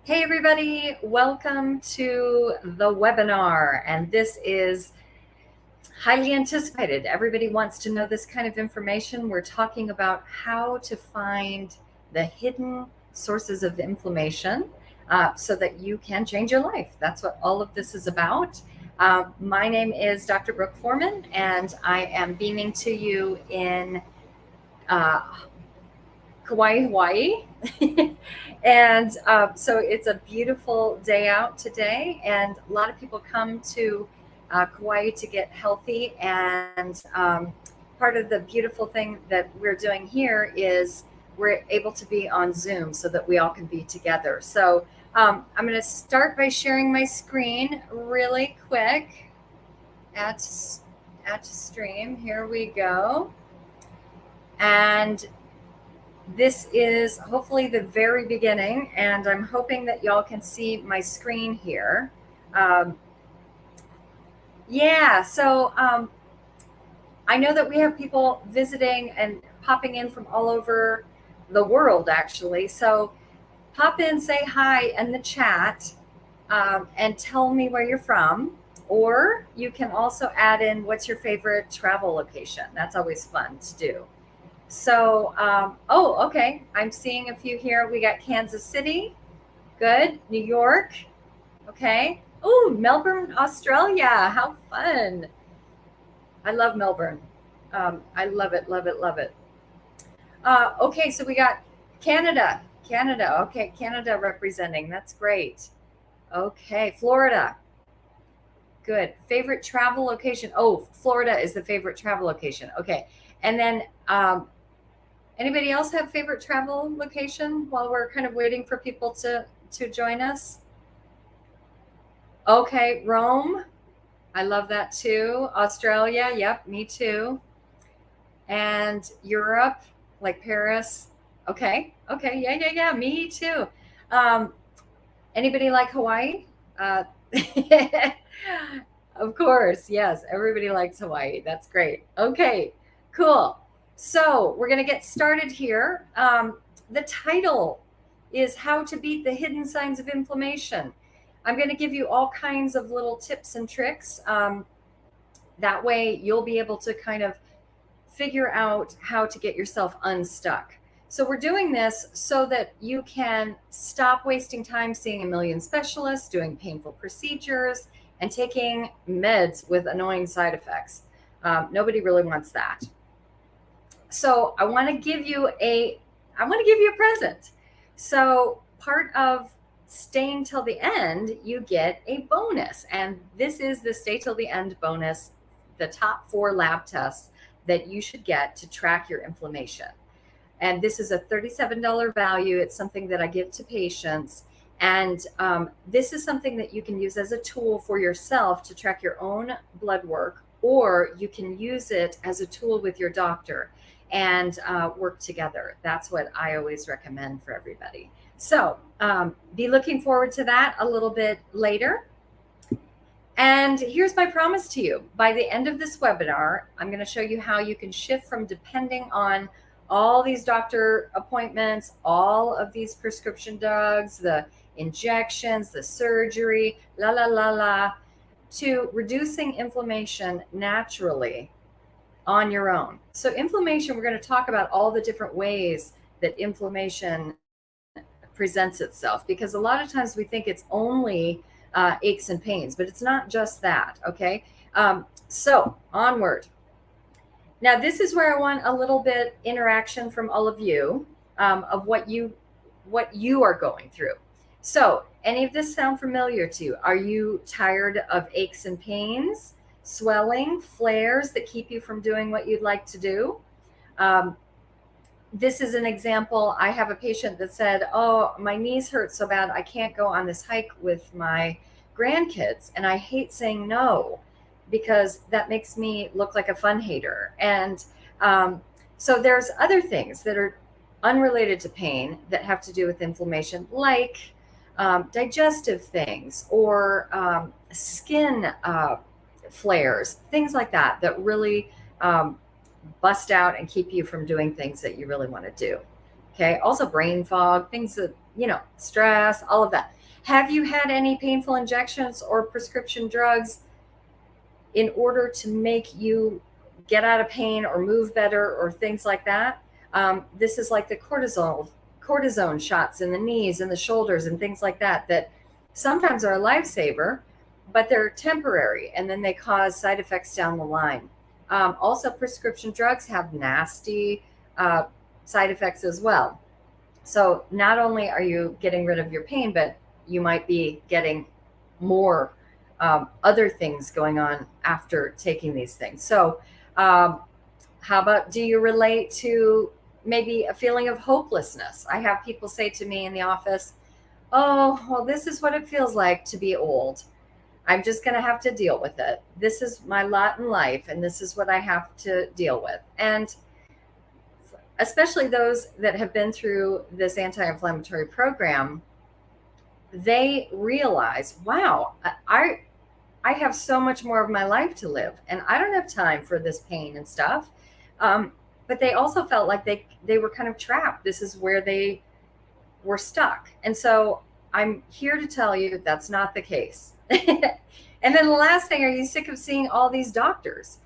Hey everybody, welcome to the webinar. And this is highly anticipated. Everybody wants to know this kind of information. We're talking about how to find the hidden sources of inflammation so that you can change your life. That's what all of this is about. My name is Dr. Brooke Foreman, and I am beaming to you in Kauai, Hawaii. And so it's a beautiful day out today, and a lot of people come to Kauai to get healthy. And part of the beautiful thing that we're doing here is we're able to be on Zoom so that we all can be together. So I'm going to start by sharing my screen really quick. Add to stream. Here we go. And this is hopefully the very beginning, and I'm hoping that y'all can see my screen here. So I know that we have people visiting and popping in from all over the world, actually. So pop in, say hi in the chat, and tell me where you're from. Or you can also add in what's your favorite travel location. That's always fun to do. So, okay. I'm seeing a few here. We got Kansas City. Good. New York. Okay. Oh, Melbourne, Australia. How fun. I love Melbourne. I love it, love it, love it. Okay, so we got Canada. Canada. Okay, Canada representing. That's great. Okay, Florida. Good. Favorite travel location. Oh, Florida is the favorite travel location. Okay. And then anybody else have favorite travel location while we're kind of waiting for people to join us? Okay, Rome. I love that too. Australia. Yep, me too. And Europe, like Paris. Okay. Yeah. Me too. Anybody like Hawaii? Of course. Yes. Everybody likes Hawaii. That's great. Okay, cool. So we're going to get started here. The title is How to Beat the Hidden Signs of Inflammation. I'm going to give you all kinds of little tips and tricks. That way you'll be able to kind of figure out how to get yourself unstuck. So we're doing this so that you can stop wasting time seeing a million specialists, doing painful procedures, and taking meds with annoying side effects. Nobody really wants that. So I want to give you a present. So part of staying till the end, you get a bonus. And this is the Stay Till the End bonus, the top 4 lab tests that you should get to track your inflammation. And this is a $37 value. It's something that I give to patients. And this is something that you can use as a tool for yourself to track your own blood work, or you can use it as a tool with your doctor and work together. That's what I always recommend for everybody. So be looking forward to that a little bit later. And here's my promise to you. By the end of this webinar, I'm going to show you how you can shift from depending on all these doctor appointments, all of these prescription drugs, the injections, the surgery, to reducing inflammation naturally on your own. So inflammation, we're going to talk about all the different ways that inflammation presents itself, because a lot of times we think it's only aches and pains, but it's not just that. Okay. So onward. Now, this is where I want a little bit interaction from all of you of what you are going through. So any of this sound familiar to you? Are you tired of aches and pains, swelling, flares that keep you from doing what you'd like to do? This is an example. I have a patient that said, oh, my knees hurt so bad I can't go on this hike with my grandkids, and I hate saying no because that makes me look like a fun hater. And so there's other things that are unrelated to pain that have to do with inflammation, like digestive things or skin flares, things like that, that really bust out and keep you from doing things that you really want to do. Okay. Also brain fog, things that, stress, all of that. Have you had any painful injections or prescription drugs in order to make you get out of pain or move better or things like that? This is like the cortisone shots in the knees and the shoulders and things like that, that sometimes are a lifesaver, but they're temporary and then they cause side effects down the line. Also, prescription drugs have nasty side effects as well. So not only are you getting rid of your pain, but you might be getting more other things going on after taking these things. So how about, do you relate to maybe a feeling of hopelessness? I have people say to me in the office, oh, well, this is what it feels like to be old. I'm just going to have to deal with it. This is my lot in life, and this is what I have to deal with. And especially those that have been through this anti-inflammatory program, they realize, wow, I have so much more of my life to live, and I don't have time for this pain and stuff. But they also felt like they were kind of trapped. This is where they were stuck. And so I'm here to tell you that that's not the case. And then the last thing, are you sick of seeing all these doctors,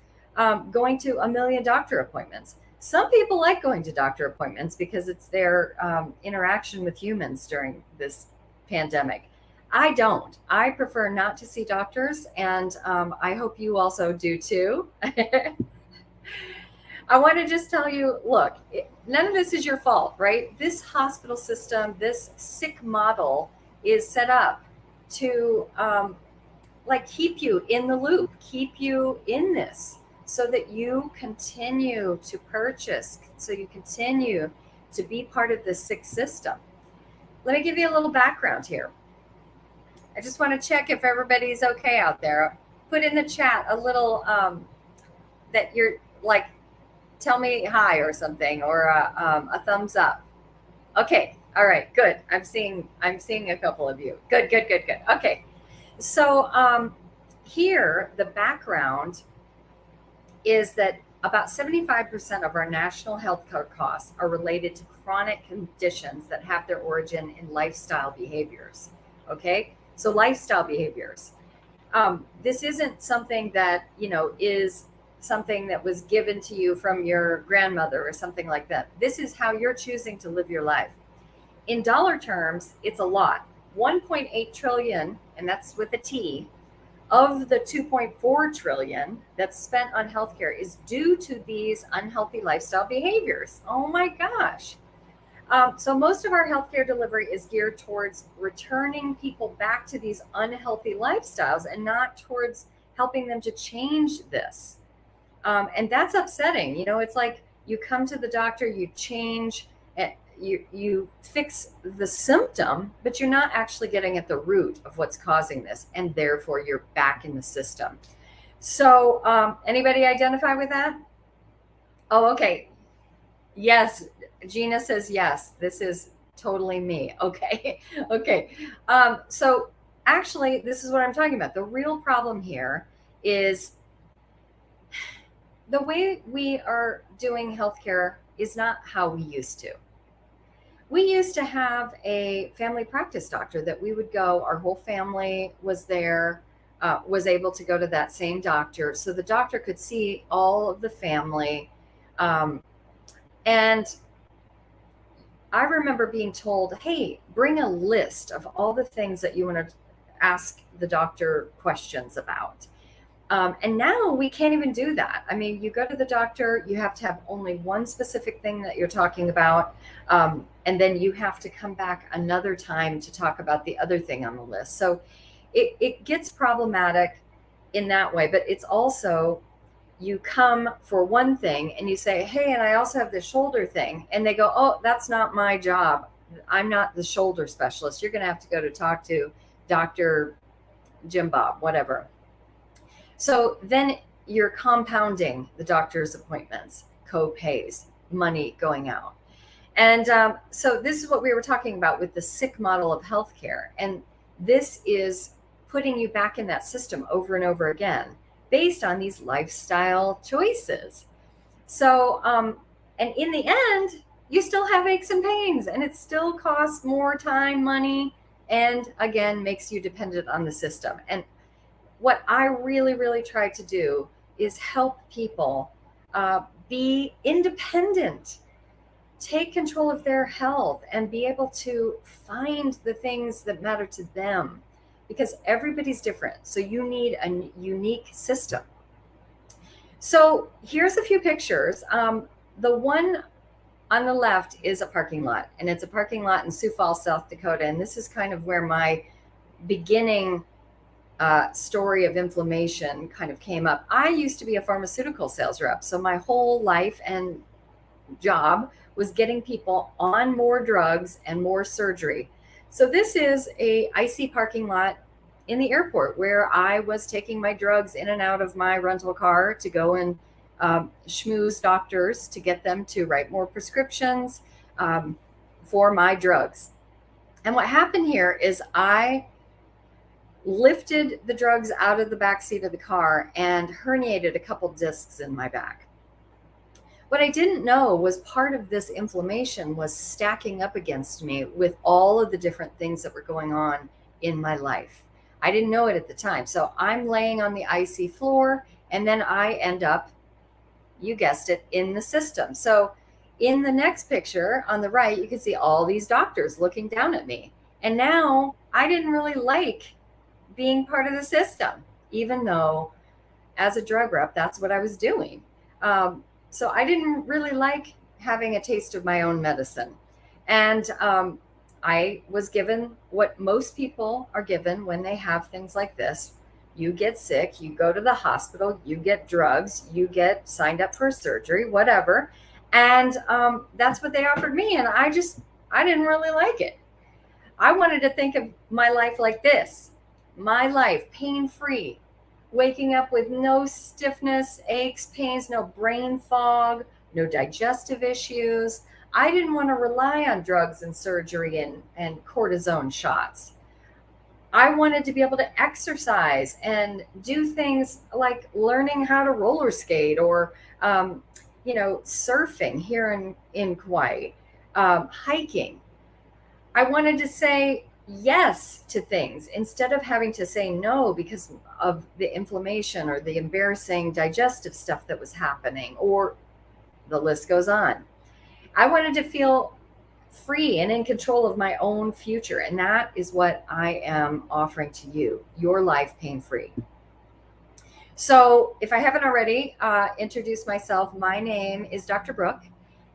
going to a million doctor appointments? Some people like going to doctor appointments because it's their interaction with humans during this pandemic. I don't. I prefer not to see doctors, and I hope you also do too. I want to just tell you, look, none of this is your fault, right? This hospital system, this sick model is set up to like keep you in the loop, keep you in this so that you continue to purchase, so you continue to be part of this sick system. Let me give you a little background here. I just want to check if everybody's okay out there. Put in the chat a little that you're like, tell me hi or something, or a thumbs up. Okay, all right, good. I'm seeing a couple of you. Good. Okay, so here the background is that about 75% of our national healthcare costs are related to chronic conditions that have their origin in lifestyle behaviors. Okay, so lifestyle behaviors. This isn't something that, is something that was given to you from your grandmother or something like that. This is how you're choosing to live your life. In dollar terms, it's a lot. 1.8 trillion, and that's with a T, of the 2.4 trillion that's spent on healthcare is due to these unhealthy lifestyle behaviors. Oh my gosh. So most of our healthcare delivery is geared towards returning people back to these unhealthy lifestyles and not towards helping them to change this. And that's upsetting. It's like you come to the doctor, you change, you fix the symptom, but you're not actually getting at the root of what's causing this, and therefore you're back in the system. So anybody identify with that? Oh, okay. Yes, Gina says yes. This is totally me. Okay. Okay. So actually, this is what I'm talking about. The real problem here is the way we are doing healthcare is not how we used to. We used to have a family practice doctor that we would go, our whole family was there, was able to go to that same doctor. So the doctor could see all of the family. And I remember being told, hey, bring a list of all the things that you want to ask the doctor questions about. And now we can't even do that. I mean, you go to the doctor, you have to have only one specific thing that you're talking about. And then you have to come back another time to talk about the other thing on the list. So it gets problematic in that way, but it's also, you come for one thing and you say, hey, and I also have this shoulder thing. And they go, oh, that's not my job. I'm not the shoulder specialist. You're going to have to go to talk to Dr. Jim Bob, whatever. So then you're compounding the doctor's appointments, co-pays, money going out. And so this is what we were talking about with the sick model of healthcare. And this is putting you back in that system over and over again based on these lifestyle choices. So, and in the end, you still have aches and pains, and it still costs more time, money, and again, makes you dependent on the system. And what I really, really try to do is help people be independent, take control of their health, and be able to find the things that matter to them, because everybody's different. So you need a unique system. So here's a few pictures. The one on the left is a parking lot, and it's a parking lot in Sioux Falls, South Dakota. And this is kind of where my beginning story of inflammation kind of came up. I used to be a pharmaceutical sales rep. So my whole life and job was getting people on more drugs and more surgery. So this is a icy parking lot in the airport where I was taking my drugs in and out of my rental car to go and schmooze doctors to get them to write more prescriptions for my drugs. And what happened here is I lifted the drugs out of the back seat of the car and herniated a couple discs in my back. What I didn't know was part of this inflammation was stacking up against me with all of the different things that were going on in my life. I didn't know it at the time. So I'm laying on the icy floor, and then I end up, you guessed it, in the system. So in the next picture on the right, you can see all these doctors looking down at me. And now I didn't really like being part of the system, even though as a drug rep, that's what I was doing. So I didn't really like having a taste of my own medicine. And I was given what most people are given when they have things like this. You get sick, you go to the hospital, you get drugs, you get signed up for surgery, whatever. And that's what they offered me. And I didn't really like it. I wanted to think of my life like this. My life, pain-free, waking up with no stiffness, aches, pains, no brain fog, no digestive issues. I didn't want to rely on drugs and surgery and cortisone shots. I wanted to be able to exercise and do things like learning how to roller skate or, surfing here in Kauai, hiking. I wanted to say yes to things instead of having to say no because of the inflammation or the embarrassing digestive stuff that was happening, or the list goes on. I wanted to feel free and in control of my own future. And that is what I am offering to you, your life pain-free. So if I haven't already introduced myself, my name is Dr. Brooke,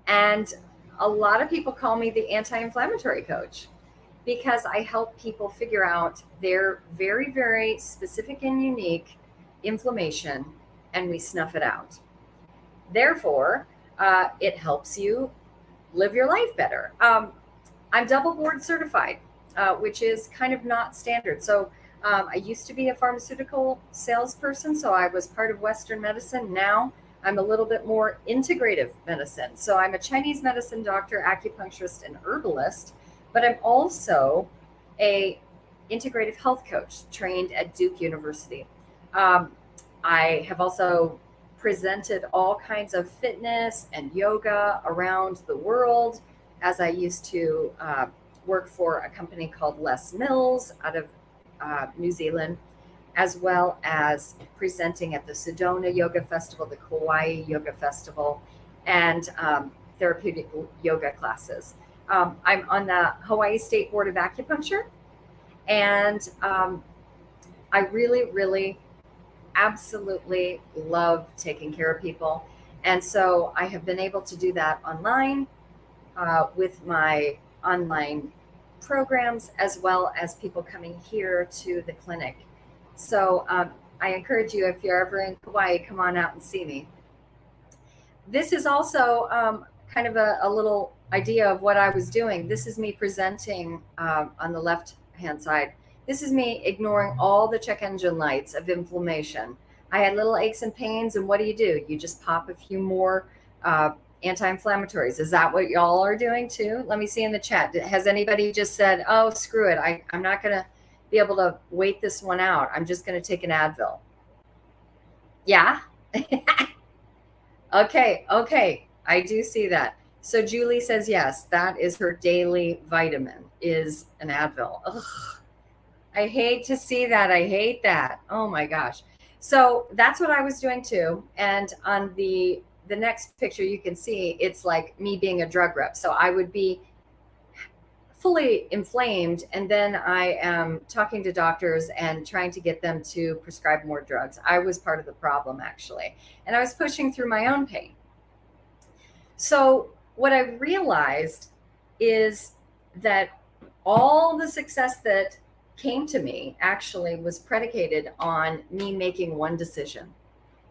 and a lot of people call me the anti-inflammatory coach, because I help people figure out their very, very specific and unique inflammation, and we snuff it out. Therefore, it helps you live your life better. I'm double board certified, which is kind of not standard. So I used to be a pharmaceutical salesperson, so I was part of Western medicine. Now I'm a little bit more integrative medicine. So I'm a Chinese medicine doctor, acupuncturist, and herbalist, but I'm also a integrative health coach trained at Duke University. I have also presented all kinds of fitness and yoga around the world, as I used to work for a company called Les Mills out of New Zealand, as well as presenting at the Sedona Yoga Festival, the Kauai Yoga Festival, and therapeutic yoga classes. I'm on the Hawaii State Board of Acupuncture, and I really, really absolutely love taking care of people. And so I have been able to do that online with my online programs, as well as people coming here to the clinic. So I encourage you, if you're ever in Hawaii, come on out and see me. This is also kind of a little idea of what I was doing. This is me presenting on the left-hand side. This is me ignoring all the check engine lights of inflammation. I had little aches and pains, and what do? You just pop a few more anti-inflammatories. Is that what y'all are doing too? Let me see in the chat. Has anybody just said, oh, screw it, I'm not going to be able to wait this one out. I'm just going to take an Advil. Yeah? Okay. I do see that. So Julie says yes, that is her daily vitamin, is an Advil. Ugh, I hate to see that. I hate that. Oh my gosh. So that's what I was doing too. And on the next picture you can see it's like me being a drug rep. So I would be fully inflamed, and then I am talking to doctors and trying to get them to prescribe more drugs. I was part of the problem actually, and I was pushing through my own pain. So what I realized is that all the success that came to me actually was predicated on me making one decision.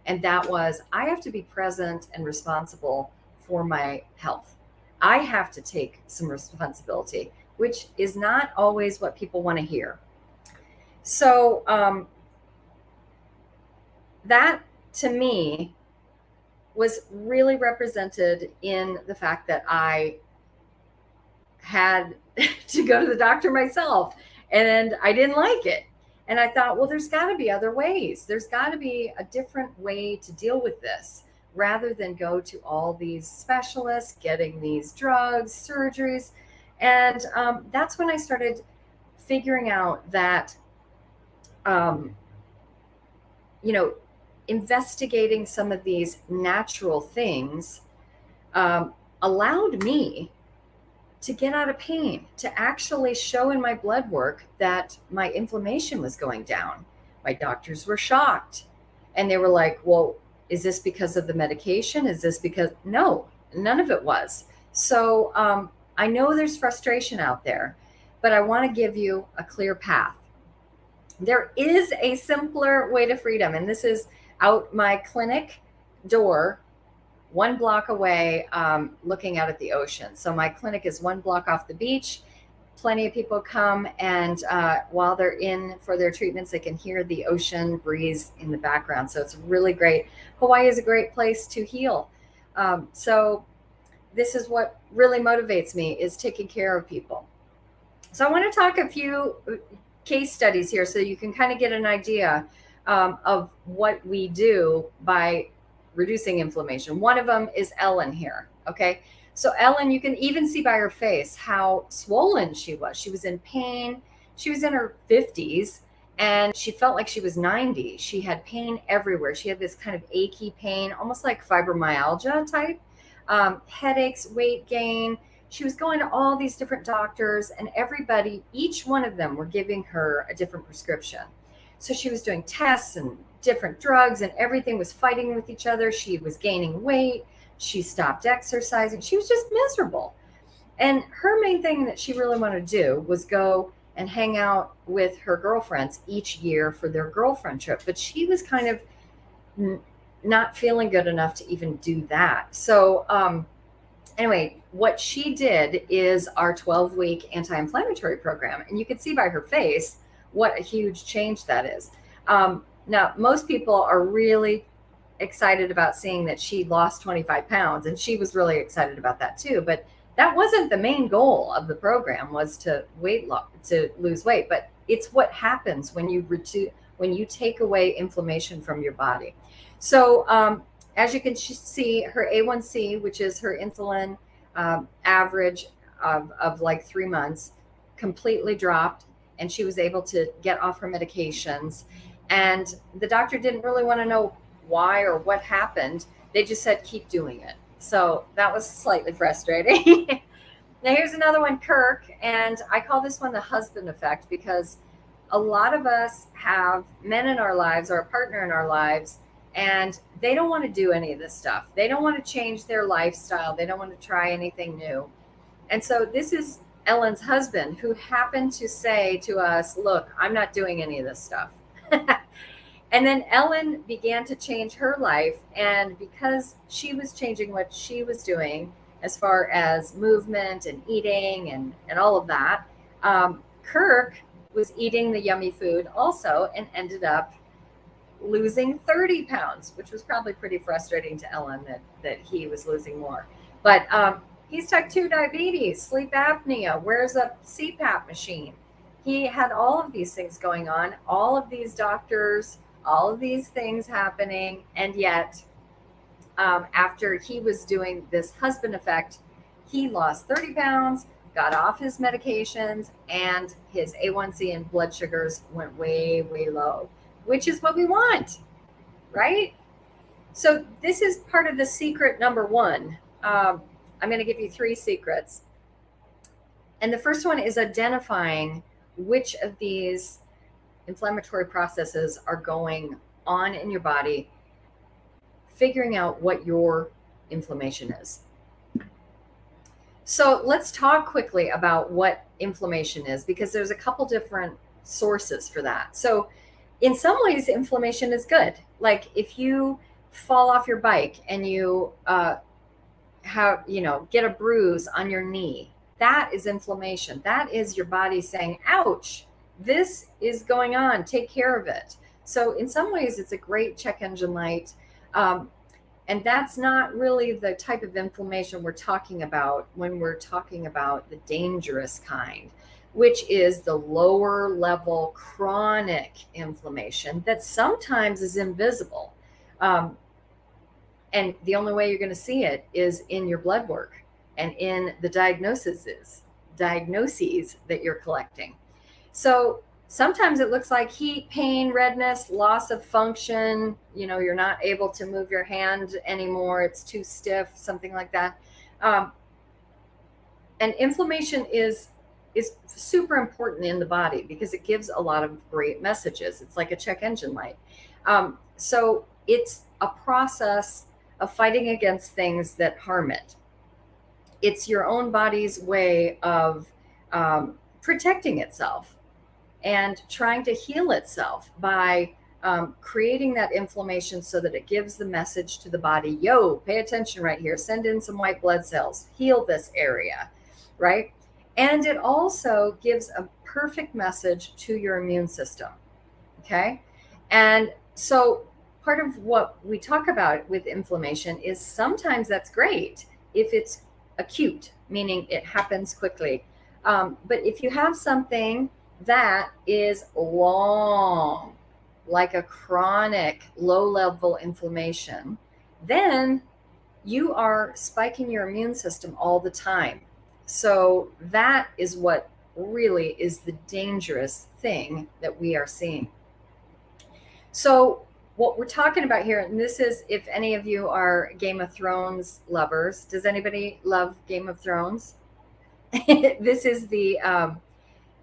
And that was, I have to be present and responsible for my health. I have to take some responsibility, which is not always what people want to hear. So that to me was really represented in the fact that I had to go to the doctor myself, and I didn't like it. And I thought, well, there's got to be other ways. There's got to be a different way to deal with this rather than go to all these specialists, getting these drugs, surgeries. And that's when I started figuring out that, you know, investigating some of these natural things allowed me to get out of pain, to actually show in my blood work that my inflammation was going down. My doctors were shocked, and they were like, well, is this because of the medication? Is this because? No, none of it was. So I know there's frustration out there, but I want to give you a clear path. There is a simpler way to freedom, and this is out my clinic door, 1 block away, looking out at the ocean. So my clinic is 1 block off the beach. Plenty of people come, and while they're in for their treatments, they can hear the ocean breeze in the background. So it's really great. Hawaii is a great place to heal. So this is what really motivates me, is taking care of people. So I want to talk a few case studies here so you can kind of get an idea of what we do by reducing inflammation. One of them is Ellen here. Okay. So Ellen, you can even see by her face how swollen she was. She was in pain. She was in her 50s and she felt like she was 90. She had pain everywhere. She had this kind of achy pain, almost like fibromyalgia type, headaches, weight gain. She was going to all these different doctors, and everybody, each one of them were giving her a different prescription. So she was doing tests and different drugs, and everything was fighting with each other. She was gaining weight. She stopped exercising. She was just miserable. And her main thing that she really wanted to do was go and hang out with her girlfriends each year for their girlfriend trip. But she was kind of not feeling good enough to even do that. So anyway, what she did is our 12-week anti-inflammatory program. And you can see by her face what a huge change that is. Now, most people are really excited about seeing that she lost 25 pounds, and she was really excited about that too. But that wasn't the main goal of the program, was to lose weight. But it's what happens when you take away inflammation from your body. So as you can see, her A1C, which is her insulin average of like 3 months, completely dropped, and she was able to get off her medications. And the doctor didn't really want to know why or what happened. They just said, keep doing it. So that was slightly frustrating. Now here's another one, Kirk. And I call this one the husband effect, because a lot of us have men in our lives or a partner in our lives, and they don't want to do any of this stuff. They don't want to change their lifestyle. They don't want to try anything new. And so this is Ellen's husband, who happened to say to us, look, I'm not doing any of this stuff. And then Ellen began to change her life. And because she was changing what she was doing as far as movement and eating and all of that, Kirk was eating the yummy food also and ended up losing 30 pounds, which was probably pretty frustrating to Ellen that he was losing more. But he's type 2 diabetes, sleep apnea, wears a CPAP machine. He had all of these things going on, all of these doctors, all of these things happening. And yet, after he was doing this husband effect He lost 30 pounds, got off his medications, and his A1C and blood sugars went way, way low, which is what we want, right? So this is part of the secret number one. I'm going to give you 3 secrets. And the first one is identifying which of these inflammatory processes are going on in your body, figuring out what your inflammation is. So let's talk quickly about what inflammation is, because there's a couple different sources for that. So in some ways, inflammation is good. Like if you fall off your bike and you get a bruise on your knee, that is inflammation. That is your body saying, ouch, this is going on, take care of it. So in some ways, it's a great check engine light. And that's not really the type of inflammation we're talking about when we're talking about the dangerous kind, which is the lower level chronic inflammation that sometimes is invisible. And the only way you're going to see it is in your blood work and in the diagnoses that you're collecting. So sometimes it looks like heat, pain, redness, loss of function. You're not able to move your hand anymore. It's too stiff, something like that. And inflammation is super important in the body because it gives a lot of great messages. It's like a check engine light. So it's a process of fighting against things that harm it. It's your own body's way of protecting itself and trying to heal itself by creating that inflammation so that it gives the message to the body, yo, pay attention right here, send in some white blood cells, heal this area, right? And it also gives a perfect message to your immune system, okay? And so part of what we talk about with inflammation is sometimes that's great if it's acute, meaning it happens quickly. But if you have something that is long, like a chronic low-level inflammation, then you are spiking your immune system all the time. So that is what really is the dangerous thing that we are seeing. So what we're talking about here, and this is if any of you are Game of Thrones lovers. Does anybody love Game of Thrones? This is the,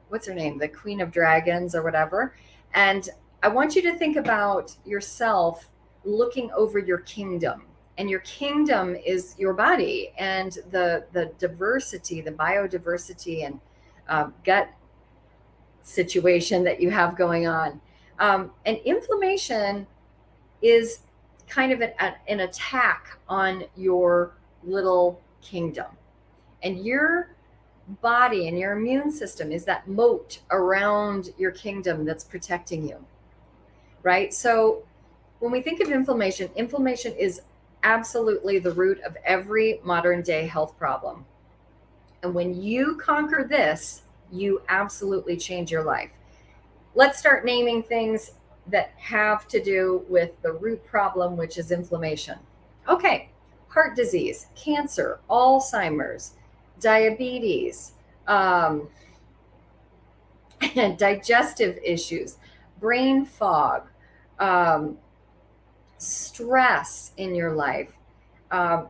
what's her name? The Queen of Dragons or whatever. And I want you to think about yourself looking over your kingdom. And your kingdom is your body and the diversity, the biodiversity and gut situation that you have going on. And inflammation is kind of an attack on your little kingdom. And your body and your immune system is that moat around your kingdom that's protecting you, right? So when we think of inflammation is absolutely the root of every modern day health problem. And when you conquer this, you absolutely change your life. Let's start naming things that have to do with the root problem, which is inflammation. Okay, heart disease, cancer, Alzheimer's, diabetes, digestive issues, brain fog, stress in your life,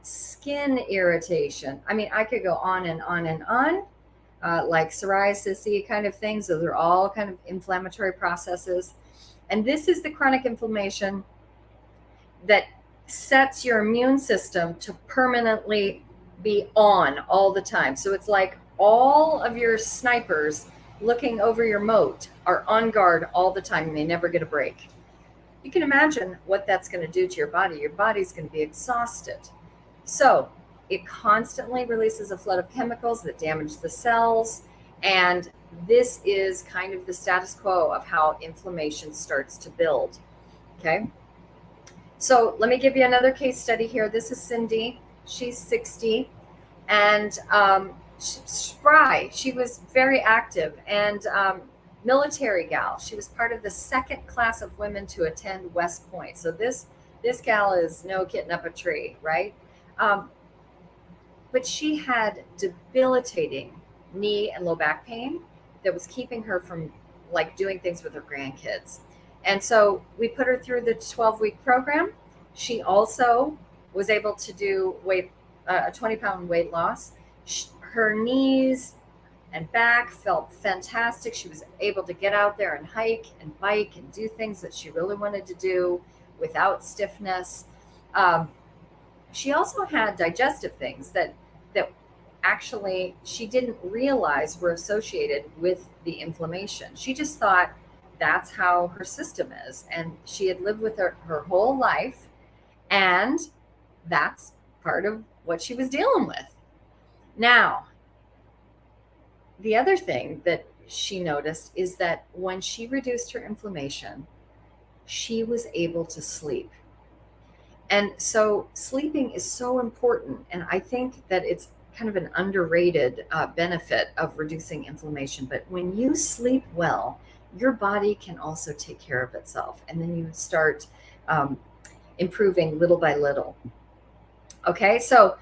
skin irritation. I mean, I could go on and on and on, like psoriasis kind of things. Those are all kind of inflammatory processes. And this is the chronic inflammation that sets your immune system to permanently be on all the time. So it's like all of your snipers looking over your moat are on guard all the time and they never get a break. You can imagine what that's going to do to your body. Your body's going to be exhausted. So it constantly releases a flood of chemicals that damage the cells. And this is kind of the status quo of how inflammation starts to build. Okay. So let me give you another case study here. This is Cindy. She's 60 and she's spry. She was very active and military gal. She was part of the second class of women to attend West Point. So this gal is no getting up a tree, right? but she had debilitating knee and low back pain that was keeping her from like doing things with her grandkids. And so we put her through the 12-week program. She also was able to do a 20-pound weight loss. Her knees and back felt fantastic. She was able to get out there and hike and bike and do things that she really wanted to do without stiffness. She also had digestive things that actually she didn't realize were associated with the inflammation. She just thought that's how her system is, and she had lived with her whole life, and that's part of what she was dealing with. Now, the other thing that she noticed is that when she reduced her inflammation, she was able to sleep. And so sleeping is so important. And I think that it's kind of an underrated benefit of reducing inflammation. But when you sleep well, your body can also take care of itself. And then you start improving little by little. Okay, so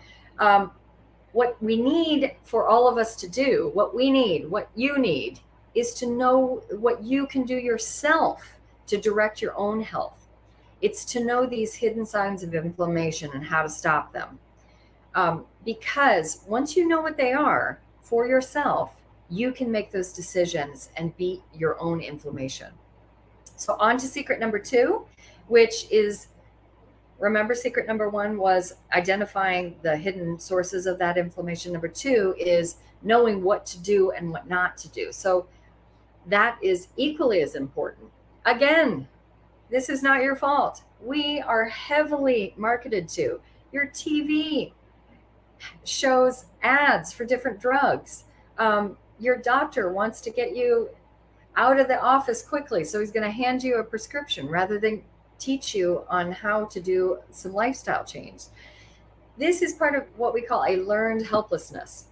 what we need for all of us to do, what you need, is to know what you can do yourself to direct your own health. It's to know these hidden signs of inflammation and how to stop them. Because once you know what they are for yourself, you can make those decisions and beat your own inflammation. So on to secret number 2, which is, remember, secret number 1 was identifying the hidden sources of that inflammation. Number 2 is knowing what to do and what not to do. So that is equally as important. Again, this is not your fault. We are heavily marketed to. Your TV shows ads for different drugs. Your doctor wants to get you out of the office quickly, so he's going to hand you a prescription rather than teach you on how to do some lifestyle change. This is part of what we call a learned helplessness.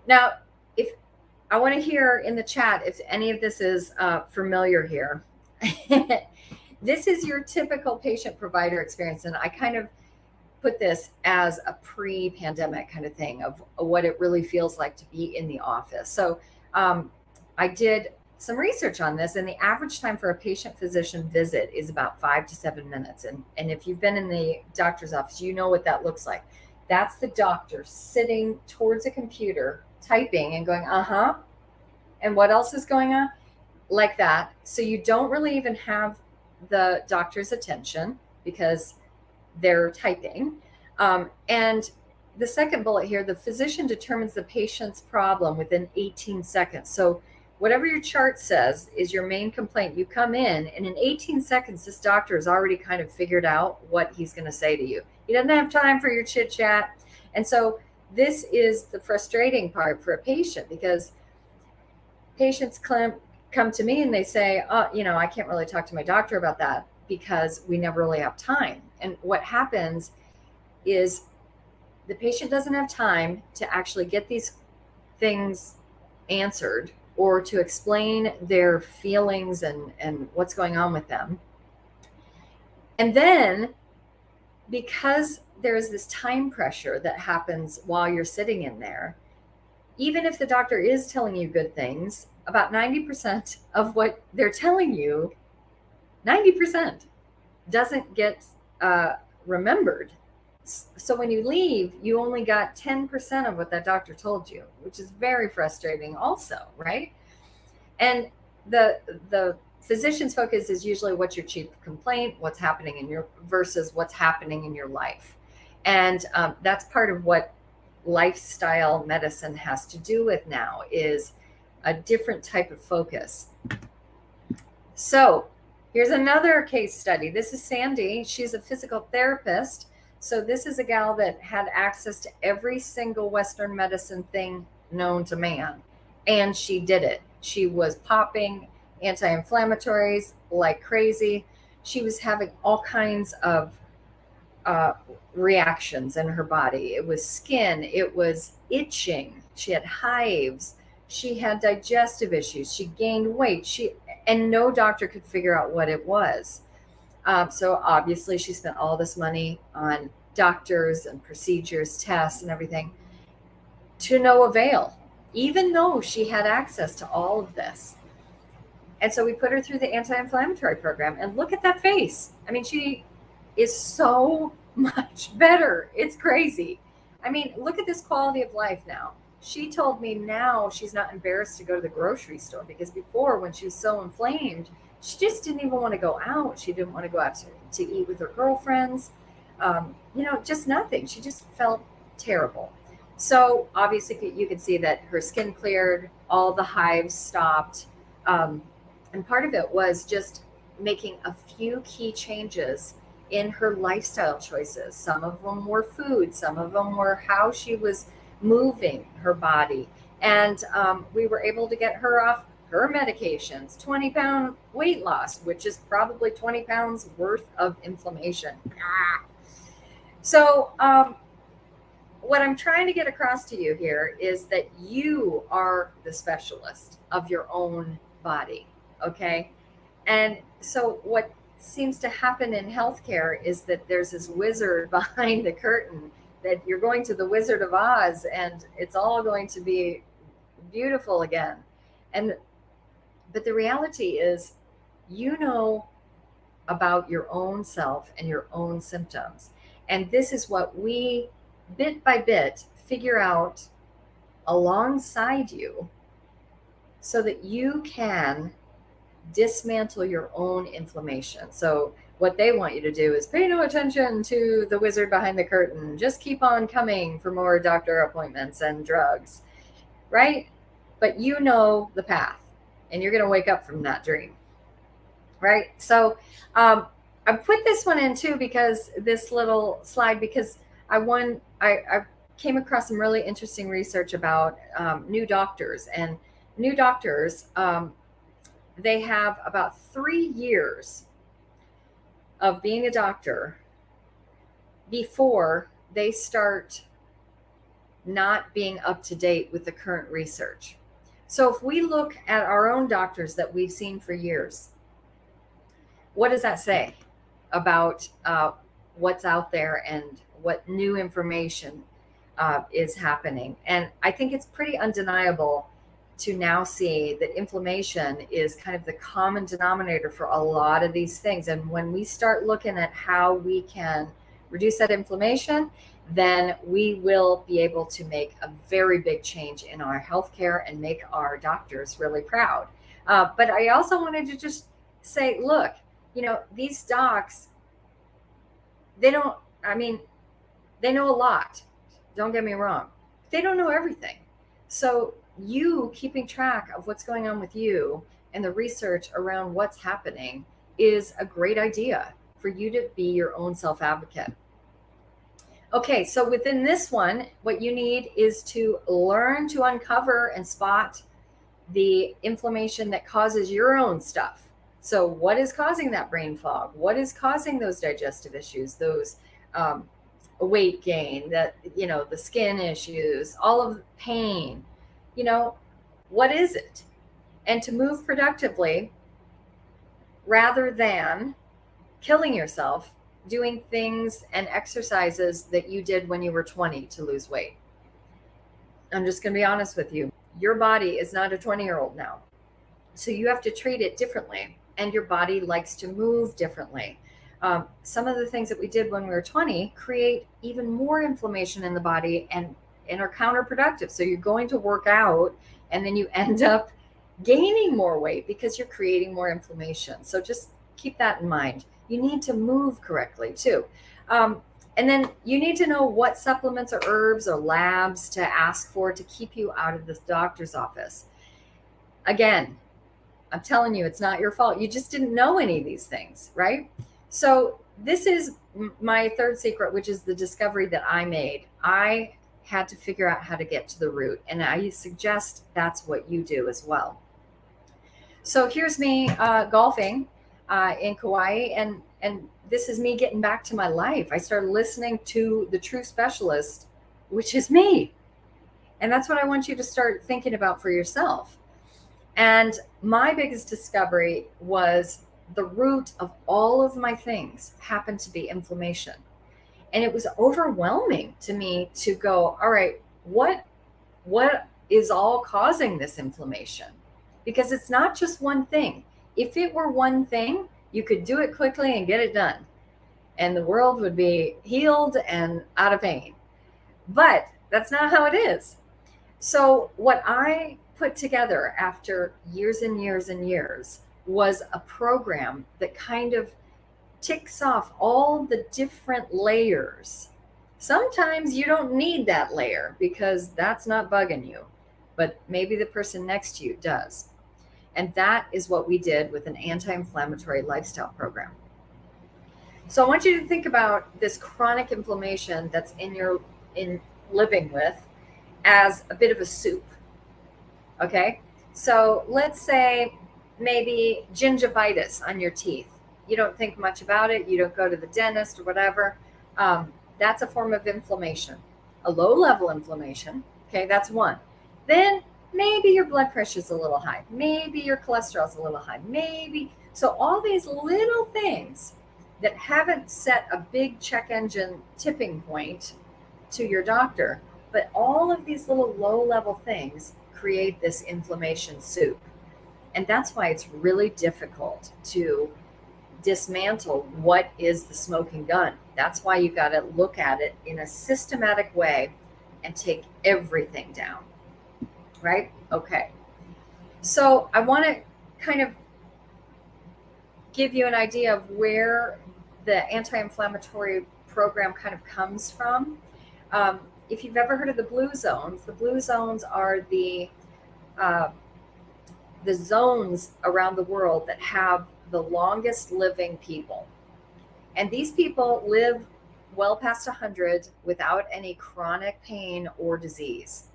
Now, if I want to hear in the chat if any of this is familiar here. This is your typical patient-provider experience, and I kind of put this as a pre-pandemic kind of thing of what it really feels like to be in the office. So I did some research on this, and the average time for a patient-physician visit is about 5 to 7 minutes. And if you've been in the doctor's office, you know what that looks like. That's the doctor sitting towards a computer, typing and going, uh-huh, and what else is going on? Like that. So you don't really even have the doctor's attention because they're typing. And the second bullet here, the physician determines the patient's problem within 18 seconds. So whatever your chart says is your main complaint. You come in, and in 18 seconds, this doctor has already kind of figured out what he's going to say to you. He doesn't have time for your chit chat. And so this is the frustrating part for a patient, because patients come to me and they say, oh, I can't really talk to my doctor about that because we never really have time. And what happens is the patient doesn't have time to actually get these things answered or to explain their feelings and what's going on with them. And then, because there's this time pressure that happens while you're sitting in there, even if the doctor is telling you good things, about 90% of what they're telling you, 90% doesn't get remembered. So when you leave, you only got 10% of what that doctor told you, which is very frustrating also, right? And the physician's focus is usually what's your chief complaint, what's happening in your versus what's happening in your life. And that's part of what lifestyle medicine has to do with now, is a different type of focus. So here's another case study. This is Sandy. She's a physical therapist. So this is a gal that had access to every single Western medicine thing known to man. And she did it. She was popping anti-inflammatories like crazy. She was having all kinds of reactions in her body. It was skin. It was itching. She had hives. She had digestive issues. She gained weight. And no doctor could figure out what it was. So obviously she spent all this money on doctors and procedures, tests, and everything, to no avail, even though she had access to all of this. And so we put her through the anti-inflammatory program, and look at that face. I mean, she is so much better. It's crazy. I mean, look at this quality of life now. She told me now she's not embarrassed to go to the grocery store, because before, when she was so inflamed, she just didn't even want to go out. She didn't want to go out to eat with her girlfriends. Just nothing. She just felt terrible. So obviously, you could see that her skin cleared, all the hives stopped. And part of it was just making a few key changes in her lifestyle choices. Some of them were food, some of them were how she was moving her body. And we were able to get her off her medications, 20-pound weight loss, which is probably 20 pounds worth of inflammation. So, what I'm trying to get across to you here is that you are the specialist of your own body. Okay. And so what seems to happen in healthcare is that there's this wizard behind the curtain, that you're going to the Wizard of Oz and it's all going to be beautiful again. But the reality is, you know about your own self and your own symptoms. And this is what we, bit by bit, figure out alongside you, so that you can dismantle your own inflammation. So what they want you to do is pay no attention to the wizard behind the curtain. Just keep on coming for more doctor appointments and drugs, right? But you know the path, and you're going to wake up from that dream, right? So I put this one in too, because this little slide, because I came across some really interesting research about new doctors. And new doctors, they have about 3 years of being a doctor before they start not being up to date with the current research. So if we look at our own doctors that we've seen for years, what does that say about what's out there and what new information is happening? And I think it's pretty undeniable to now see that inflammation is kind of the common denominator for a lot of these things. And when we start looking at how we can reduce that inflammation, then we will be able to make a very big change in our healthcare and make our doctors really proud. But I also wanted to just say, look, these docs, they know a lot. Don't get me wrong. They don't know everything. So you keeping track of what's going on with you and the research around what's happening is a great idea for you to be your own self-advocate. Okay, so within this one, what you need is to learn to uncover and spot the inflammation that causes your own stuff. So what is causing that brain fog? What is causing those digestive issues, those weight gain, the skin issues, all of the pain? What is it? And to move productively, rather than killing yourself doing things and exercises that you did when you were 20 to lose weight. I'm just going to be honest with you. Your body is not a 20-year-old now. So you have to treat it differently. And your body likes to move differently. Some of the things that we did when we were 20 create even more inflammation in the body and are counterproductive. So you're going to work out and then you end up gaining more weight because you're creating more inflammation. So just keep that in mind. You need to move correctly too. And then you need to know what supplements or herbs or labs to ask for to keep you out of this doctor's office. Again, I'm telling you, it's not your fault. You just didn't know any of these things, right? So this is my third secret, which is the discovery that I made. I had to figure out how to get to the root, and I suggest that's what you do as well. So here's me golfing in Kauai, and this is me getting back to my life. I started listening to the true specialist, which is me. And that's what I want you to start thinking about for yourself. And my biggest discovery was the root of all of my things happened to be inflammation. And it was overwhelming to me to go, all right, what is all causing this inflammation? Because it's not just one thing. If it were one thing, you could do it quickly and get it done, and the world would be healed and out of pain. But that's not how it is. So, what I put together after years and years and years was a program that kind of ticks off all the different layers. Sometimes you don't need that layer because that's not bugging you, but maybe the person next to you does. And that is what we did with an anti-inflammatory lifestyle program. So I want you to think about this chronic inflammation that's in living with as a bit of a soup. Okay? So let's say maybe gingivitis on your teeth. You don't think much about it. You don't go to the dentist or whatever. That's a form of inflammation, a low level inflammation. Okay, that's one. Then maybe your blood pressure is a little high. Maybe your cholesterol is a little high. Maybe. So all these little things that haven't set a big check engine tipping point to your doctor, but all of these little low level things create this inflammation soup. And that's why it's really difficult to dismantle what is the smoking gun. That's why you got to look at it in a systematic way and take everything down. Right? Okay. So I want to kind of give you an idea of where the anti-inflammatory program kind of comes from. If you've ever heard of the blue zones are the zones around the world that have the longest living people. And these people live well past 100 without any chronic pain or disease.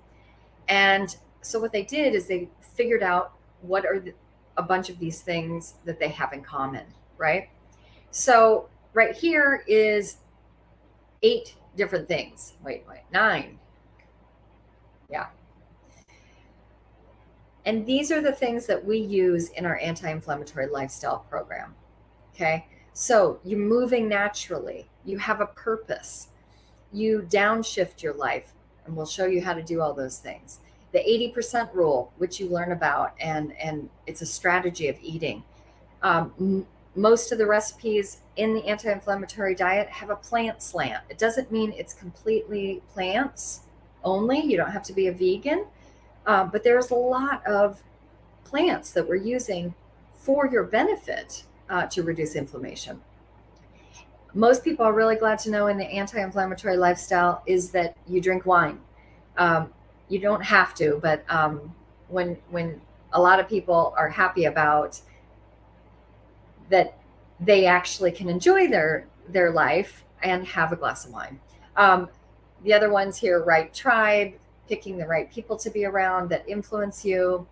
And so what they did is they figured out what are a bunch of these things that they have in common, right? So right here is 8 different things. Wait, 9. Yeah. And these are the things that we use in our anti-inflammatory lifestyle program. Okay. So you're moving naturally. You have a purpose. You downshift your life, and we'll show you how to do all those things. The 80% rule, which you learn about, and it's a strategy of eating. Most of the recipes in the anti-inflammatory diet have a plant slant. It doesn't mean it's completely plants only. You don't have to be a vegan. But there's a lot of plants that we're using for your benefit to reduce inflammation. Most people are really glad to know in the anti-inflammatory lifestyle is that you drink wine. You don't have to, but when a lot of people are happy about that, they actually can enjoy their life and have a glass of wine. The other ones here, right tribe, picking the right people to be around that influence you,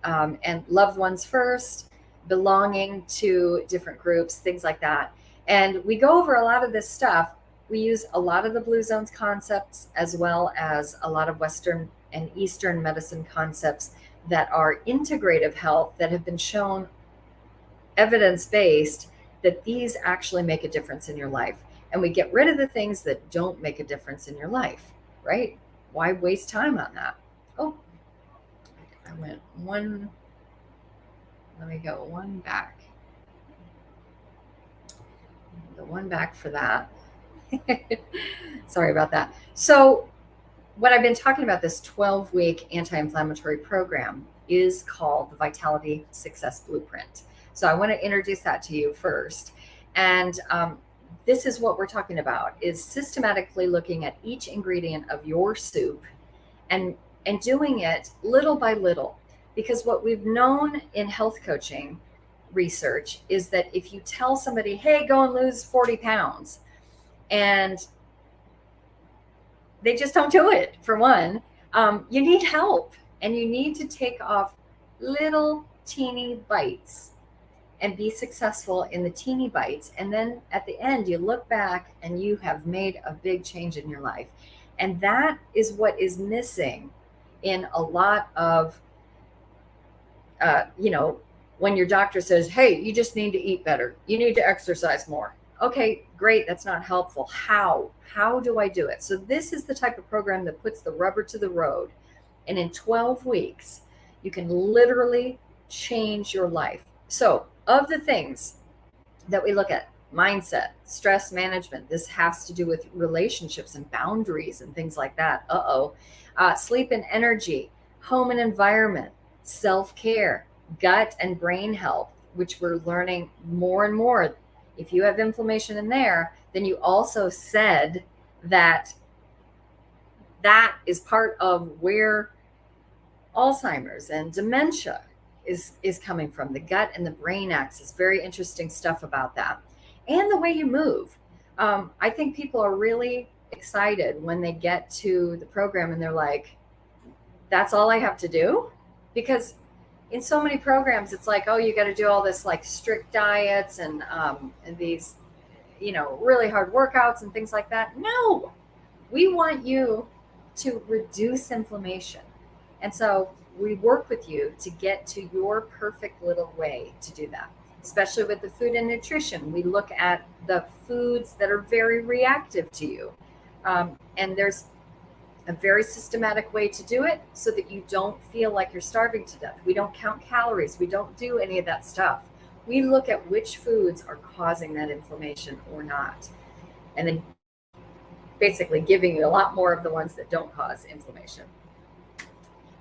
and loved ones first, belonging to different groups, things like that. And we go over a lot of this stuff. We use a lot of the Blue Zones concepts, as well as a lot of Western and Eastern medicine concepts that are integrative health that have been shown evidence-based that these actually make a difference in your life. And we get rid of the things that don't make a difference in your life, right? Why waste time on that? Oh, I went one. Let me go one back. The one back for that. Sorry about that. So what I've been talking about, this 12-week anti-inflammatory program, is called the Vitality Success Blueprint. So I want to introduce that to you first. And this is what we're talking about, is systematically looking at each ingredient of your soup and doing it little by little. Because what we've known in health coaching research is that if you tell somebody, hey, go and lose 40 pounds, and they just don't do it, for one, you need help, and you need to take off little teeny bites and be successful in the teeny bites. And then at the end, you look back and you have made a big change in your life. And that is what is missing in a lot of, when your doctor says, hey, you just need to eat better, you need to exercise more, Okay, great. That's not helpful. How do I do it? So this is the type of program that puts the rubber to the road. And in 12 weeks, you can literally change your life. So of the things that we look at, mindset, stress management, this has to do with relationships and boundaries and things like that. Sleep and energy, home and environment, self-care, gut and brain health, which we're learning more and more. If you have inflammation in there, then you also said that that is part of where Alzheimer's and dementia is coming from. The gut and the brain axis. Very interesting stuff about that. And the way you move. I think people are really excited when they get to the program and they're like, that's all I have to do? Because in so many programs, it's like, oh, you got to do all this like strict diets and these, really hard workouts and things like that. No, we want you to reduce inflammation. And so we work with you to get to your perfect little way to do that, especially with the food and nutrition. We look at the foods that are very reactive to you. And there's a very systematic way to do it so that you don't feel like you're starving to death. We don't count calories. We don't do any of that stuff. We look at which foods are causing that inflammation or not. And then basically giving you a lot more of the ones that don't cause inflammation.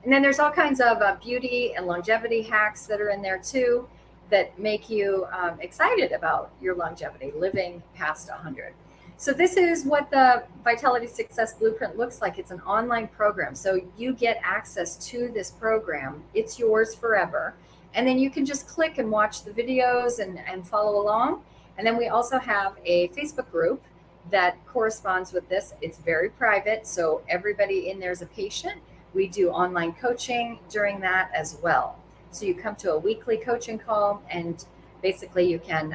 And then there's all kinds of beauty and longevity hacks that are in there too that make you excited about your longevity, living past 100. So this is what the Vitality Success Blueprint looks like. It's an online program. So you get access to this program. It's yours forever. And then you can just click and watch the videos and follow along. And then we also have a Facebook group that corresponds with this. It's very private, so everybody in there is a patient. We do online coaching during that as well. So you come to a weekly coaching call and basically you can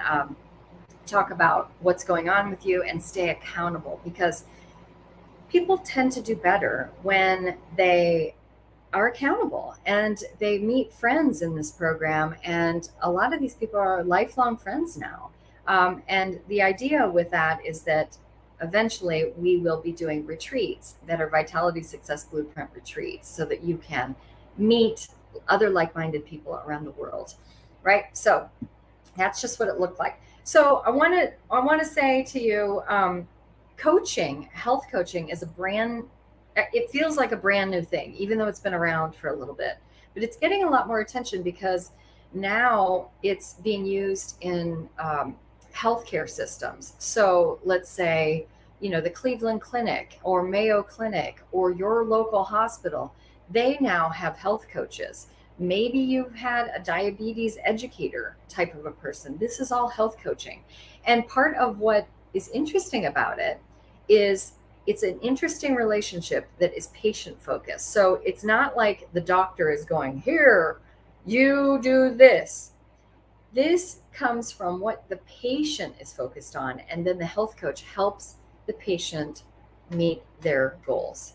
talk about what's going on with you and stay accountable, because people tend to do better when they are accountable and they meet friends in this program. And a lot of these people are lifelong friends now. And the idea with that is that eventually we will be doing retreats that are Vitality Success Blueprint retreats so that you can meet other like-minded people around the world, right? So that's just what it looked like. So I want to say to you, coaching, health coaching is it feels like a brand new thing, even though it's been around for a little bit, but it's getting a lot more attention because now it's being used in healthcare systems. So let's say, the Cleveland Clinic or Mayo Clinic or your local hospital, they now have health coaches. Maybe you've had a diabetes educator type of a person. This is all health coaching. And part of what is interesting about it is it's an interesting relationship that is patient focused. So it's not like the doctor is going, here, you do this. This comes from what the patient is focused on, and then the health coach helps the patient meet their goals.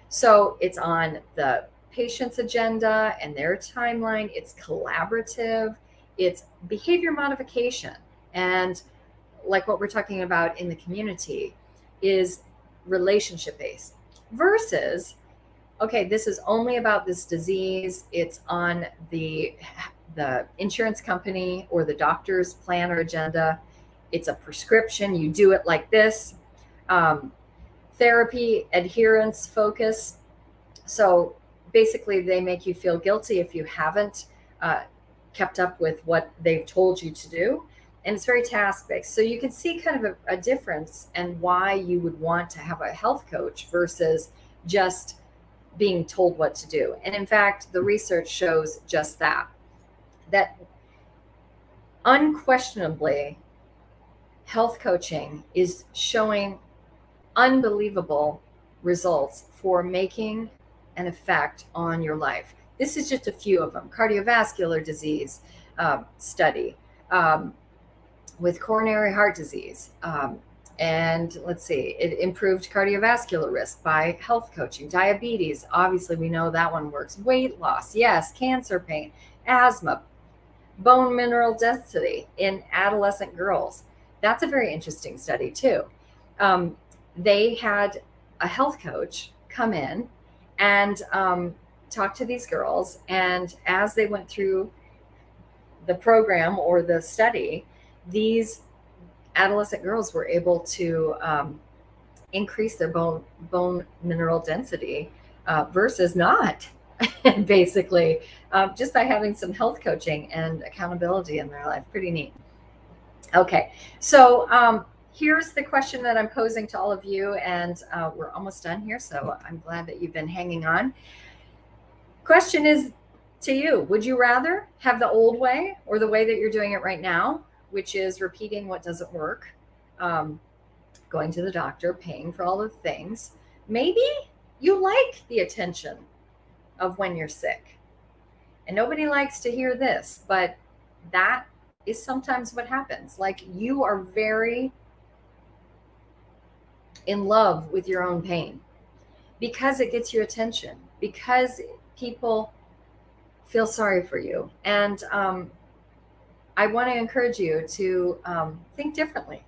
So it's on the patient's agenda and their timeline. It's collaborative. It's behavior modification. And like what we're talking about in the community is relationship based versus, okay, this is only about this disease. It's on the insurance company or the doctor's plan or agenda. It's a prescription. You do it like this. Therapy, adherence, focus. So basically they make you feel guilty if you haven't kept up with what they've told you to do. And it's very task-based. So you can see kind of a difference and why you would want to have a health coach versus just being told what to do. And in fact, the research shows just that unquestionably health coaching is showing unbelievable results for making an effect on your life. This is just a few of them. Cardiovascular disease study with coronary heart disease. And let's see, it improved cardiovascular risk by health coaching. Diabetes, obviously we know that one works. Weight loss, yes. Cancer pain, asthma, bone mineral density in adolescent girls. That's a very interesting study too. They had a health coach come in and talk to these girls, and as they went through the program or the study, these adolescent girls were able to increase their bone mineral density versus not, basically, just by having some health coaching and accountability in their life. Pretty neat. Okay, so here's the question that I'm posing to all of you, and we're almost done here, so I'm glad that you've been hanging on. Question is to you: would you rather have the old way or the way that you're doing it right now, which is repeating what doesn't work, going to the doctor, paying for all the things? Maybe you like the attention of when you're sick. And nobody likes to hear this, but that is sometimes what happens. Like, you are very in love with your own pain because it gets your attention, because people feel sorry for you. And I want to encourage you to think differently.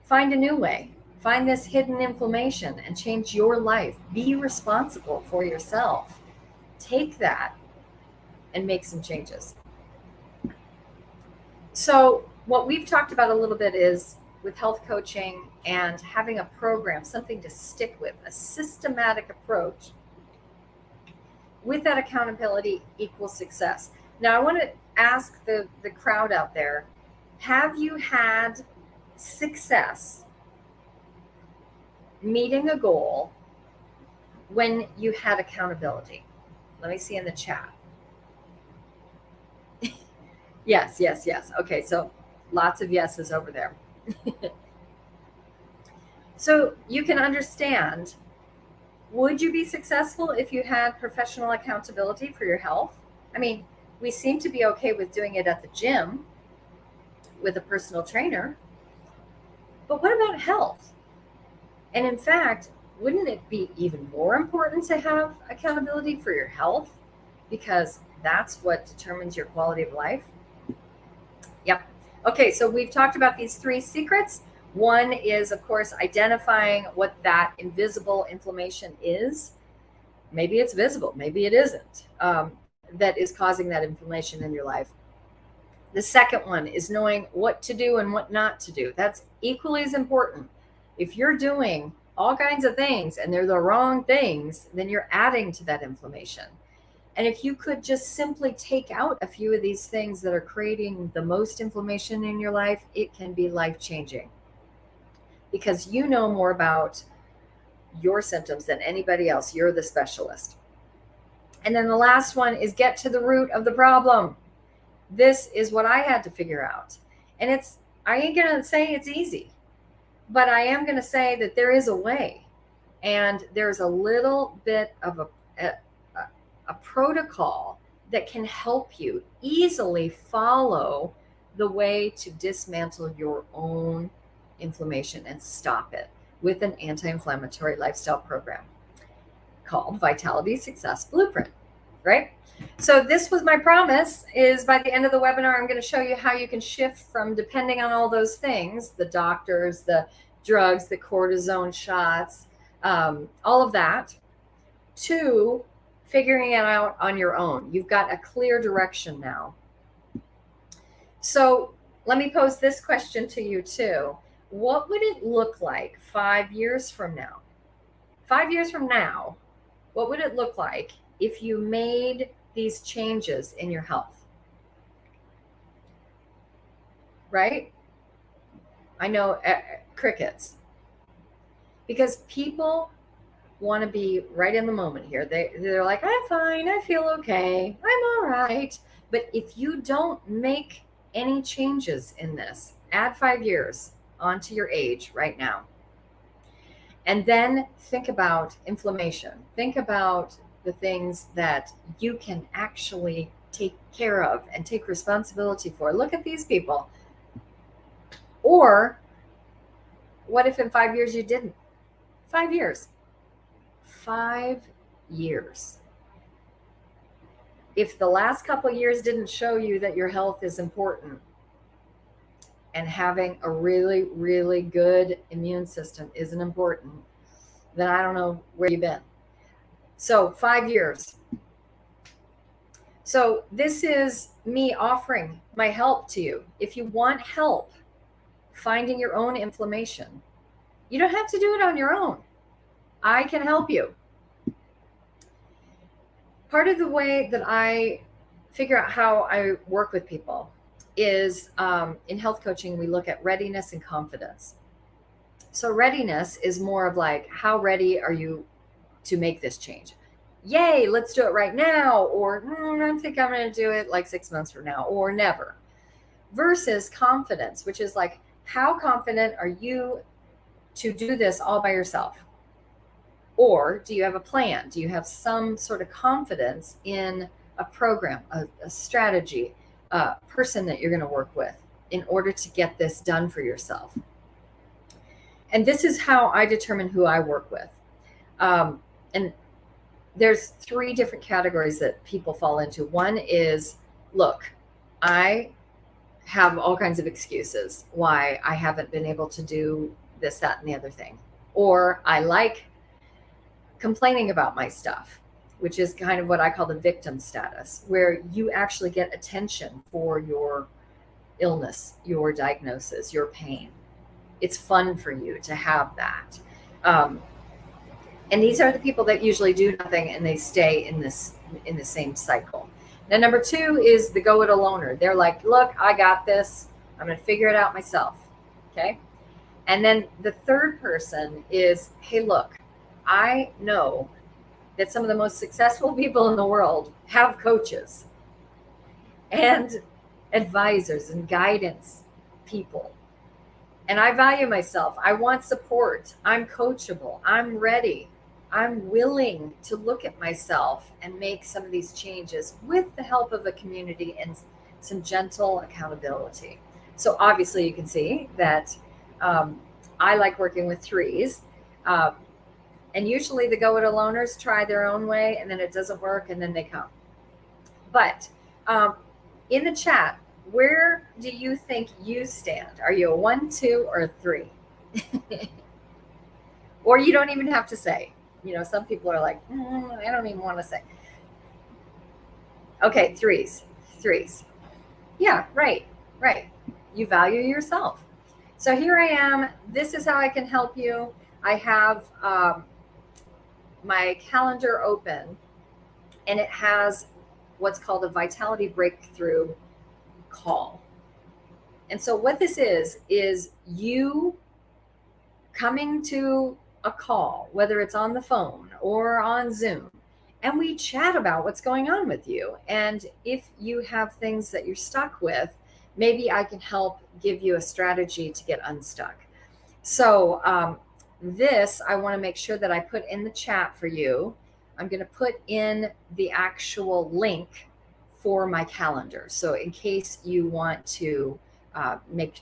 Find a new way. Find this hidden inflammation and change your life. Be responsible for yourself. Take that and make some changes. So what we've talked about a little bit is with health coaching and having a program, something to stick with, a systematic approach. With that accountability equals success. Now I want to ask the crowd out there, have you had success meeting a goal when you had accountability? Let me see in the chat. Yes. Okay, so lots of yeses over there. So you can understand, would you be successful if you had professional accountability for your health? I mean, we seem to be okay with doing it at the gym with a personal trainer, but what about health? And in fact, wouldn't it be even more important to have accountability for your health? Because that's what determines your quality of life. Yep. Okay, so we've talked about these 3 secrets. One is, of course, identifying what that invisible inflammation is. Maybe it's visible, maybe it isn't, that is causing that inflammation in your life. The second one is knowing what to do and what not to do. That's equally as important. If you're doing all kinds of things and they're the wrong things, then you're adding to that inflammation. And if you could just simply take out a few of these things that are creating the most inflammation in your life, it can be life-changing, because you know more about your symptoms than anybody else. You're the specialist. And then the last one is get to the root of the problem. This is what I had to figure out. And I ain't going to say it's easy, but I am going to say that there is a way. And there's a little bit of a protocol that can help you easily follow the way to dismantle your own inflammation and stop it with an anti-inflammatory lifestyle program called Vitality Success Blueprint, right? So this was my promise, is by the end of the webinar, I'm going to show you how you can shift from depending on all those things, the doctors, the drugs, the cortisone shots, all of that, to figuring it out on your own. You've got a clear direction now. So let me pose this question to you too. What would it look like 5 years from now? 5 years from now, what would it look like if you made these changes in your health? Right? I know, crickets. Because people want to be right in the moment here. They're like, I'm fine, I feel okay, I'm all right. But if you don't make any changes in this, add 5 years onto your age right now, and then think about inflammation. Think about the things that you can actually take care of and take responsibility for. Look at these people. Or what if in 5 years you didn't? 5 years. 5 years. If the last couple of years didn't show you that your health is important and having a really, really good immune system isn't important, then I don't know where you've been. So 5 years. So this is me offering my help to you. If you want help finding your own inflammation, you don't have to do it on your own. I can help you. Part of the way that I figure out how I work with people is in health coaching, we look at readiness and confidence. So readiness is more of like, how ready are you to make this change? Yay, let's do it right now. Or I think I'm going to do it like 6 months from now, or never. Versus confidence, which is like, how confident are you to do this all by yourself? Or do you have a plan? Do you have some sort of confidence in a program, a strategy, a person that you're going to work with in order to get this done for yourself? And this is how I determine who I work with. And there's 3 different categories that people fall into. One is, look, I have all kinds of excuses why I haven't been able to do this, that, and the other thing. Or I like complaining about my stuff, which is kind of what I call the victim status, where you actually get attention for your illness, your diagnosis, your pain. It's fun for you to have that. And these are the people that usually do nothing and they stay in the same cycle. Now, number 2 is the go it aloner. They're like, look, I got this. I'm going to figure it out myself. Okay. And then the third person is, hey, look, I know that some of the most successful people in the world have coaches and advisors and guidance people. And I value myself. I want support. I'm coachable. I'm ready. I'm willing to look at myself and make some of these changes with the help of a community and some gentle accountability. So obviously you can see that I like working with 3s. And usually the go it aloners try their own way and then it doesn't work and then they come. But in the chat, where do you think you stand? Are you a 1, 2, or a 3? Or you don't even have to say. You know, some people are like, I don't even want to say. Okay, 3s. Yeah, right. You value yourself. So here I am. This is how I can help you. I have my calendar open, and it has what's called a Vitality Breakthrough call. And so what this is you coming to a call, whether it's on the phone or on Zoom, and we chat about what's going on with you. And if you have things that you're stuck with, maybe I can help give you a strategy to get unstuck. So this, I want to make sure that I put in the chat for you. I'm going to put in the actual link for my calendar. So in case you want to make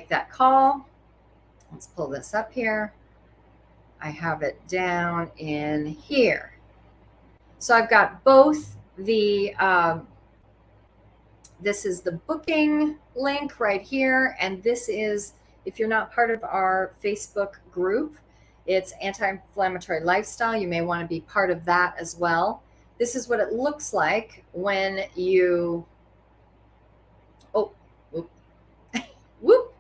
that call, let's pull this up here. I have it down in here. So I've got both the, this is the booking link right here. And this is, if you're not part of our Facebook group, it's Anti-Inflammatory Lifestyle. You may want to be part of that as well. This is what it looks like when you, whoop.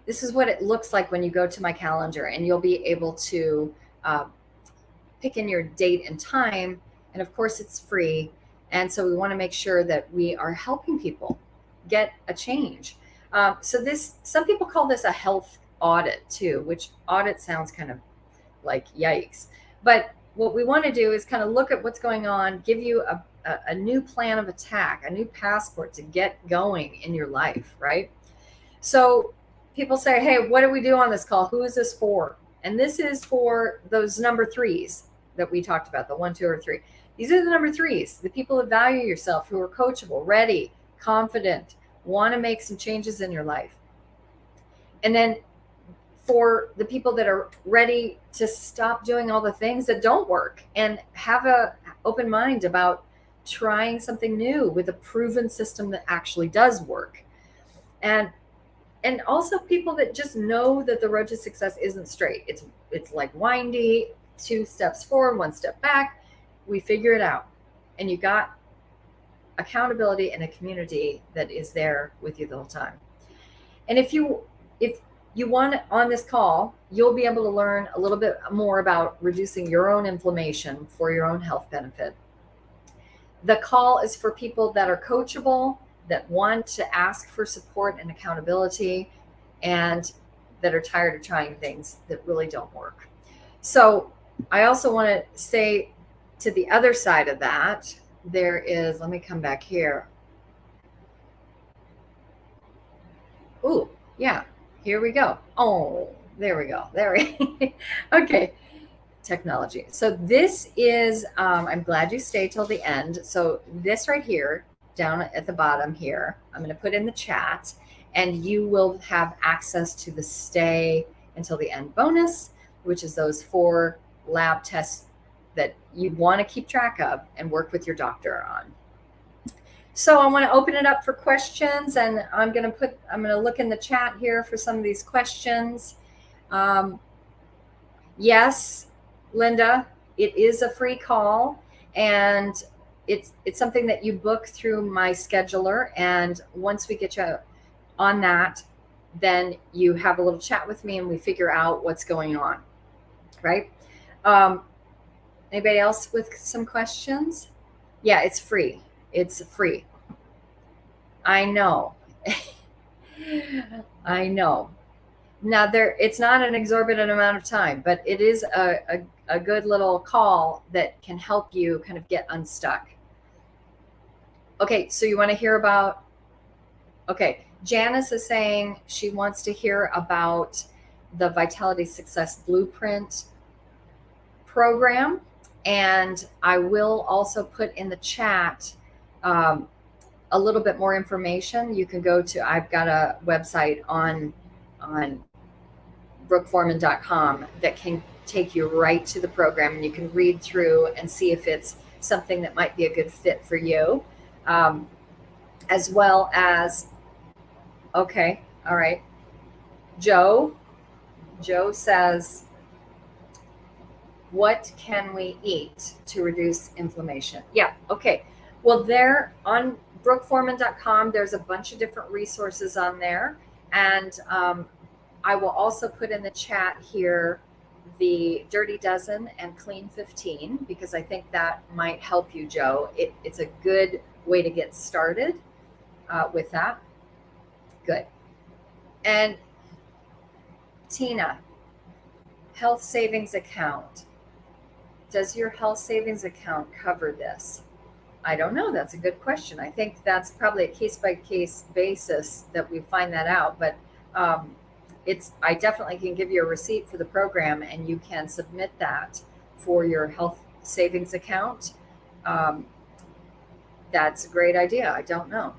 This is what it looks like when you go to my calendar, and you'll be able to pick in your date and time. And of course it's free. And so we want to make sure that we are helping people get a change. So this, some people call this a health audit too, which audit sounds kind of like yikes. But what we want to do is kind of look at what's going on, give you a new plan of attack, a new passport to get going in your life, right? So people say, hey, what do we do on this call? Who is this for? And this is for those number 3s that we talked about, the 1, 2, or 3. These are the number 3s, the people that value yourself, who are coachable, ready, confident, want to make some changes in your life. And then for the people that are ready to stop doing all the things that don't work and have an open mind about trying something new with a proven system that actually does work. And also people that just know that the road to success isn't straight. It's like windy, 2 steps forward, 1 step back. We figure it out. And you got accountability and a community that is there with you the whole time. And if you want on this call, you'll be able to learn a little bit more about reducing your own inflammation for your own health benefit. The call is for people that are coachable, that want to ask for support and accountability, and that are tired of trying things that really don't work. So I also want to say, to the other side of that, there is, let me come back here. Ooh, yeah, here we go. Oh, there we go. There we okay. Technology. So this is, I'm glad you stayed till the end. So this right here, down at the bottom here, I'm going to put in the chat, and you will have access to the stay until the end bonus, which is those 4 lab tests that you want to keep track of and work with your doctor on. So I want to open it up for questions, and I'm going to look in the chat here for some of these questions. Yes, Linda, it is a free call, and it's something that you book through my scheduler. And once we get you on that, then you have a little chat with me and we figure out what's going on, right? Anybody else with some questions? Yeah, it's free. It's free. I know. I know. Now it's not an exorbitant amount of time, but it is a good little call that can help you kind of get unstuck. Okay, so you want to hear about, okay, Janice is saying she wants to hear about the Vitality Success Blueprint program. And I will also put in the chat a little bit more information. You can go to, I've got a website on brookeforman.com that can take you right to the program, and you can read through and see if it's something that might be a good fit for you, as well as, okay, all right, Joe says, what can we eat to reduce inflammation? Yeah, okay, well, there on brookeforman.com, there's a bunch of different resources on there, and I will also put in the chat here the Dirty Dozen and Clean 15, because I think that might help you, Joe. It's a good way to get started with that. Good. And Tina, health savings account. Does your health savings account cover this? I don't know. That's a good question. I think that's probably a case-by-case basis that we find that out, but I definitely can give you a receipt for the program, and you can submit that for your health savings account. That's a great idea. I don't know.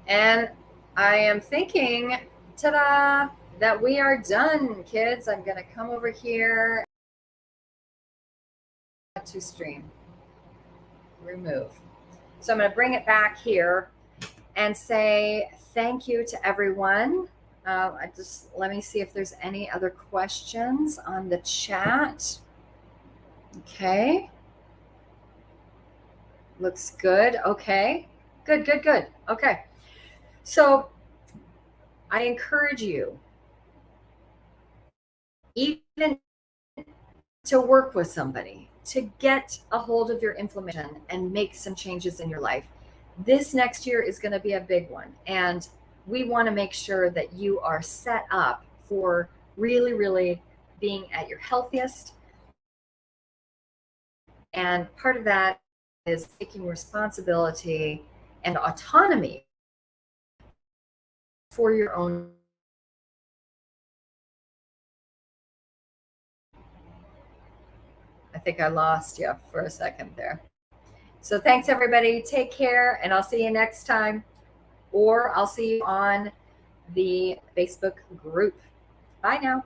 And I am thinking, ta-da, that we are done, kids. I'm going to come over here to stream. Remove. So I'm going to bring it back here and say thank you to everyone. Let me see if there's any other questions on the chat. Okay. Looks good. Okay. Good. Okay. So I encourage you even to work with somebody, to get a hold of your inflammation and make some changes in your life. This next year is going to be a big one. And we want to make sure that you are set up for really, really being at your healthiest. And part of that is taking responsibility and autonomy for your own. I think I lost you for a second there. So thanks, everybody. Take care, and I'll see you next time, or I'll see you on the Facebook group. Bye now.